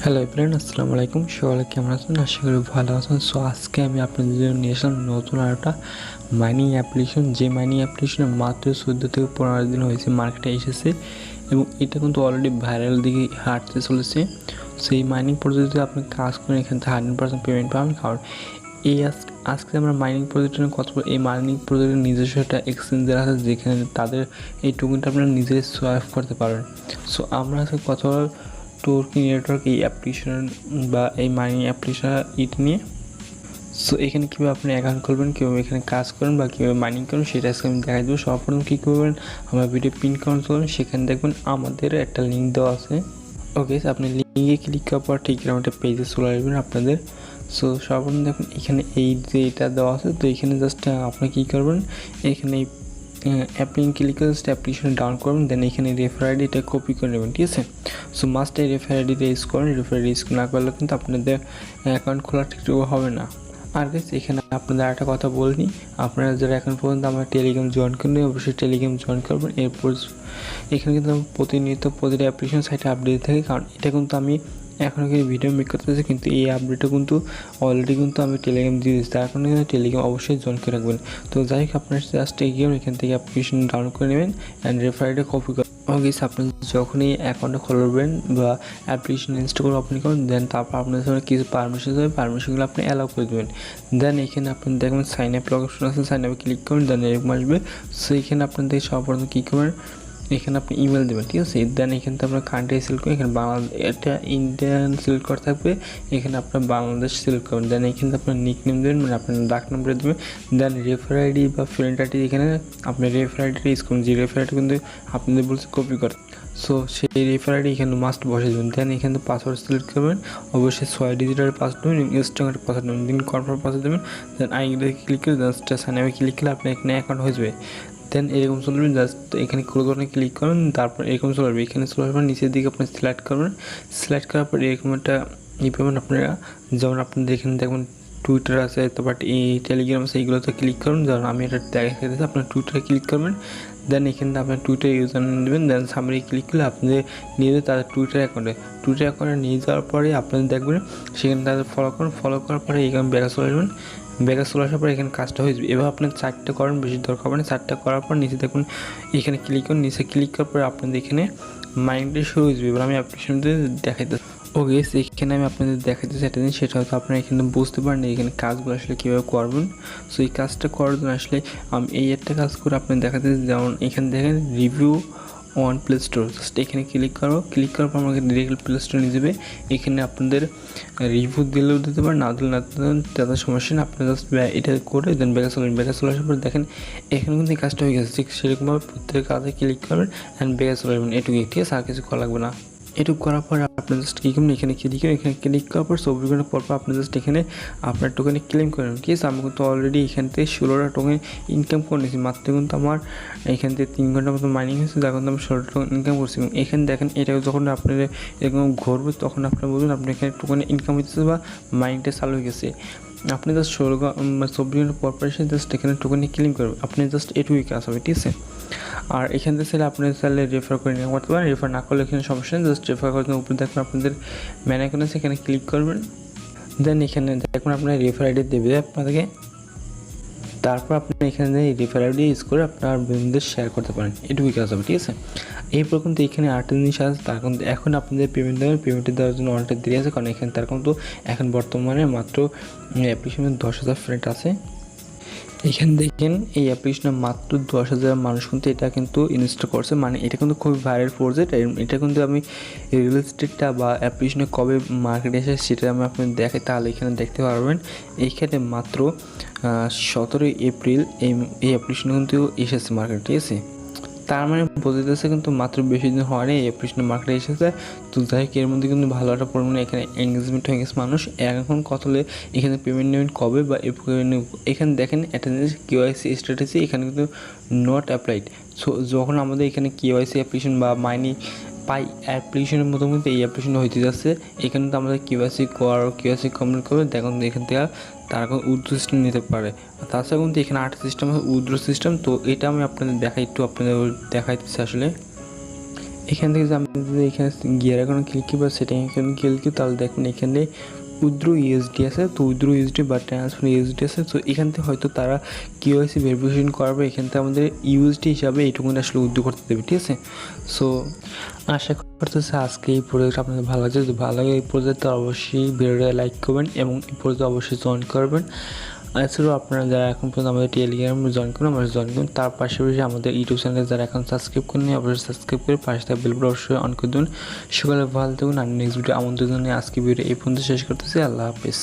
Hello everyone, আসসালামু আলাইকুম। সবাই কেমন আছেন? আশা করি ভালো আছেন। সো আজকে আমি আপনাদের জন্য নিয়ে আসলাম নতুন আরেকটা মাইনিং অ্যাপ্লিকেশন, যে মাইনিং অ্যাপ্লিকেশনে মাত্র 14 থেকে 15 দিন হয়েছে মার্কেটে এসেছে এবং এটা কিন্তু অলরেডি ভাইরাল দিকে হাঁটতে চলেছে। সেই মাইনিং পদ্ধতিতে আপনি কাজ করেন, এখান থেকে 100% পেমেন্ট পাবেন। কারণ এই আজকে আমরা মাইনিং প্রজেক্ট নিয়ে কথা বলবো। এই মাইনিং প্রজেক্টের নিজস্ব একটা এক্সচেঞ্জার আছে যেখানে তাদের এই টোকেনটা আপনারা নিজেই সোয়াইপ করতে পারেন। সো আমরা আজকে কথা টোরকি নেটওয়ার্ক এই অ্যাপ্লিকেশন বা এই মাইনিং অ্যাপ্লিকেশন এটা নিয়ে। সো এখানে কীভাবে আপনি অ্যাকাউন্ট খুলবেন, কীভাবে এখানে কাজ করেন বা কীভাবে মাইনিং করেন সেটা আজকে আমি দেখাই দেবো। সর্বপ্রথম কী করবেন, আমার ভিডিও পিন কাউন্ট করবেন, সেখানে দেখবেন আমাদের একটা লিঙ্ক দেওয়া আছে। ওকে, আপনি লিঙ্কে ক্লিক করার পর ঠিক এরকম একটা পেজে চলে আসবেন আপনাদের। সো সর্বপ্রথম দেখুন এখানে এই যে এটা দেওয়া আছে, তো এখানে জাস্ট আপনি কী করবেন, এখানে অ্যাপ লিঙ্ক ক্লিক করে জাস্ট অ্যাপ্লিকেশন ডাউনলোড করবেন, দেন এখানে রেফার আইডি এটা কপি করে নেবেন, ঠিক আছে। সো মাস্ট এই রেফার আইডিটা ইউজ করেন। রেফার আইডি ইউজ না করলে কিন্তু আপনাদের অ্যাকাউন্ট খোলা ঠিকঠাক হবে না। আর গাইস এখানে আপনাদের একটা কথা বলিনি, আপনারা যারা এখন পর্যন্ত আমার টেলিগ্রাম জয়েন করেন অবশ্যই টেলিগ্রাম জয়েন করবেন। এরপর এখানে কিন্তু আমি প্রতিনিয়ত প্রতিটা অ্যাপ্লিকেশন সাইটে আপডেট থাকি, কারণ এটা কিন্তু আমি এখন ভিডিও মেক করতেছি, কিন্তু এই আপডেটটা কিন্তু অলরেডি কিন্তু আমি টেলিগ্রাম দিয়ে দিচ্ছি, তার কারণে কিন্তু টেলিগ্রাম অবশ্যই জয়েন করে রাখবেন। তো যাই হোক, আপনার জাস্ট এখান থেকে অ্যাপ্লিকেশন ডাউনলোড করে নেবেন অ্যান্ড রেফার আইডি কপি করে। ওকে, আপনি যখনই অ্যাকাউন্টটা খুলবেন বা অ্যাপ্লিকেশন ইনস্টল ওপেন করবেন, দেন তারপর আপনার সামনে কিছু পারমিশন দেবে, পারমিশনগুলো আপনি অ্যালাউ করে দেবেন। দেন এখানে আপনি দেখবেন সাইন আপ অপশন আছে, সাইন আপে ক্লিক করুন, দেন এরকম আসবে। সো এখানে আপনাদের সর্বপ্রথম কী করবেন, এখানে আপনি ইমেল দেবেন, ঠিক আছে। দেন এখানে তো আপনার কান্ট্রি সিলেক্ট করবেন, এখানে বাংলাদেশ, এটা ইন্ডিয়ান সিলেক্ট করা থাকবে, এখানে আপনার বাংলাদেশ সিলেক্ট করবেন। দেন এখানে আপনার নিক নেম দেবেন, মানে আপনার ডাক নাম্বার দেবেন। দেন রেফার আইডি বা ফ্রেন্ড আইডি, এখানে আপনি রেফার আইডিটা ইউজ করুন, যে রেফার আইডি কিন্তু আপনাদের বলছে কপি করতে। সো সেই রেফার আইডি এখানে মাস্ট বসে দেবেন। দেন এখানে পাসওয়ার্ড সিলেক্ট করবেন, অবশ্যই 6 ডিজিটের পাসওয়ার্ড দেবেন, ইনস্ট্যান্ট পাসওয়ার্ড দেবেন, দেন কনফার্ম পাসওয়ার্ড দেবেন। দেন আইডিতে ক্লিক করে জাস্ট সাইন আপে ক্লিক করলে আপনার এখানে অ্যাকাউন্ট হয়ে যাবে। দেন এরকম চলবে, জাস্ট এখানে ক্লিক করবেন, তারপর এরকম চলে আসবে। এখানে চলে আসবেন, নিচের দিকে আপনি সিলেক্ট করবেন, সিলেক্ট করার পর এরকম একটা পাবেন আপনারা। যেমন আপনাদের এখানে দেখবেন টুইটার আছে, তারপর এই টেলিগ্রাম আছে, এইগুলোতে ক্লিক করুন। যেমন আমি এটা দেখাইতেছি, আপনার টুইটারে ক্লিক করবেন। দেন এখানে আপনার টুইটার ইউজার নেম দেবেন। দেন সামনে ক্লিক করলে আপনাদের নিয়ে যাবে তাদের টুইটার অ্যাকাউন্টে নিয়ে যাওয়ার পরে আপনাদের দেখবেন সেখানে তাদের ফলো করুন। ফলো করার পরে এখানে ব্যাকে চলে আসবেন, ব্যাকে চলে আসার পর এখানে কাজটা হয়ে যাবে। এবার আপনার 4টা করেন, বেশি দরকার হবে না। 4টা করার পর নিচে দেখুন এখানে ক্লিক করুন, নিচে ক্লিক করার পরে আপনাদের এখানে মাইন্ডটা শুরু হয়ে যাবে। এবার আমি অ্যাপ্লিকেশনটা দেখাইতে ওকে, এখানে আমি আপনাদের দেখাইতেছি একটা জিনিস, সেটা হয়তো আপনারা এখানে বুঝতে পারেন এখানে কাজগুলো আসলে কীভাবে করবেন। সো এই কাজটা করার জন্য আসলে আমি এই একটা কাজ করে আপনাদের দেখাতেছি। যেমন এখানে দেখেন review on play store, just এখানে ক্লিক করার পর আমাকে ডিরেক্ট প্লে স্টোর নিয়ে যাবে। এখানে আপনাদের রিভিউ দিলেও দিতে পারেন, না দিলে না তাদের সমস্যা নেই। আপনি জাস্ট এটা করে দেন ব্যাকে চলে আসার পর দেখেন এখানে কিন্তু এই কাজটা হয়ে গেছে। ঠিক সেরকমভাবে প্রত্যেক কাজে ক্লিক করবেন অ্যান্ড ব্যাকে চলে আসবেন, এটুকুই, ঠিক আছে। আর কিছু করা লাগবে না। এটুকু করার পর আপনি জাস্ট কী করবেন, এখানে ক্লিক করার পর 24 ঘন্টা পর আপনি জাস্ট এখানে আপনার টোকেনে ক্লেম করেন, ঠিক আছে। আমি কিন্তু অলরেডি এখান থেকে 16টা টোকেন ইনকাম করে নিয়েছি। মাত্র কিন্তু আমার এখান থেকে 3 ঘন্টার মতো মাইনিং হয়েছে, যখন আমি 16টা টোকেন ইনকাম করছি। এবং এখানে দেখেন এটা যখন আপনার এরকম ঘুরবে তখন আপনার বলুন আপনি এখানে টোকেনে ইনকাম হচ্ছে বা মাইনিংটা চালু হয়ে গেছে। আপনি জাস্ট 24 ঘন্টা পর এসে জাস্ট এখানে টোকেনে ক্লেম করবেন, আপনি জাস্ট এটুকুই কাজ হবে, ঠিক আছে। আর এখান থেকে চাইলে আপনি চাইলে রেফার করে নিয়ে করতে পারেন, রেফার না করলে এখানে সমস্যা নেই। জাস্ট রেফার করার জন্য উপরে দেখবেন আপনাদের ম্যান আইকন আছে, এখানে ক্লিক করবেন। দেন এখানে দেখুন আপনার রেফার আইডি দেবে আপনাদেরকে, তারপর আপনি এখানে রেফার আইডি ইউজ করে আপনার বন্ধুদের শেয়ার করতে পারেন, এটুকুই কাজ হবে, ঠিক আছে। এরপর কিন্তু এখানে আরেকটা জিনিস আছে, তার কিন্তু এখন আপনাদের পেমেন্ট দেবেন, পেমেন্ট দেওয়ার জন্য অনেকটা দেরি আছে, কারণ এখানে তার কিন্তু এখন বর্তমানে মাত্র অ্যাপ্লিকেশনে 10,000 ফ্রেন্ড আছে। এখানে দেখেন এই অ্যাপ্লিকেশনে মাত্র 10,000 মানুষ কিন্তু এটা কিন্তু ইনস্টল করছে, মানে এটা কিন্তু খুবই ভাইরাল প্রজেক্ট। এটা কিন্তু আমি রিয়েল এস্টেটটা বা অ্যাপ্লিকেশনে কবে মার্কেটে এসে সেটা আমি আপনাদের দেখাই, তাহলে এখানে দেখতে পারবেন। এইখানে মাত্র 17 এপ্রিল এই অ্যাপ্লিকেশন কিন্তু এসেছে মার্কেটে, ঠিক আছে। তার মানে বোঝাতেছে কিন্তু মাত্র বেশি দিন হওয়ার এই অ্যাপ্লিকেশন মার্কেটে এসেছে। তো যাই হোক, এর মধ্যে কিন্তু ভালো একটা পরিমাণে এখানে এঙ্গেজমেন্ট হয়ে গেছে মানুষ। এখন কত হলে এখানে পেমেন্ট নেবেন কবে বা এখানে দেখেন একটা জিনিস কেওয়াইসি স্ট্র্যাটেজি এখানে কিন্তু নট অ্যাপ্লাইড। সো যখন আমাদের এখানে কেওয়াইসি অ্যাপ্লিকেশন বা মাইনি পাই অ্যাপ্লিকেশনের মতো কিন্তু এই অ্যাপ্লিকেশনটা হইতে যাচ্ছে। এখানে তো আমাদের কেওয়াইসি কমপ্লিট করবে, দেখুন এখান থেকে তারা এখন উইথড্র সিস্টেম নিতে পারে। তাছাড়া কিন্তু এখানে আর্ট সিস্টেম আছে, উইথড্র সিস্টেম। তো এটা আমি আপনাদের একটু আপনাদের দেখাইতেছি আসলে। এখান থেকে আমি যদি এখানে গিয়ার এখন ক্লিক করি বা সেটিং এখানে ক্লিক করি, তাহলে দেখুন এখানে উইথড্র ইউএসডি আছে। তো উইথড্র ইউএসডি বা ট্রান্সফার ইউএসডি আছে। তো এখান থেকে হয়তো তারা কেওয়াইসি ভেরিফিকেশন করবে, এখান থেকে আমাদের ইউএসডি হিসাবে এইটুকু আসলে উইথড্র করতে দেবে, ঠিক আছে। সো আশা করতেছি আজকে এই প্রজেক্ট আপনাদের ভালো লাগছে। যদি ভালো লাগে এই প্রজেক্টটা অবশ্যই ভিডিওটা লাইক করবেন এবং এই প্রজেক্টে অবশ্যই জয়েন করবেন। এছাড়াও আপনারা যারা এখন পর্যন্ত আমাদের টেলিগ্রাম জয়েন করুন, আমরা জয়েন করুন। তার পাশাপাশি আমাদের ইউটিউব চ্যানেলে যারা এখন সাবস্ক্রাইব করেন অবশ্যই সাবস্ক্রাইব করে পাশে থাকা বেল বাটন অবশ্যই অন করে দিন। সকালে ভালো থাকুন। আর নেক্সট ভিডিও আমন্ত্রণ জানিয়ে আজকে ভিডিও এই পর্যন্ত শেষ করতেছি। আল্লাহ হাফিজ।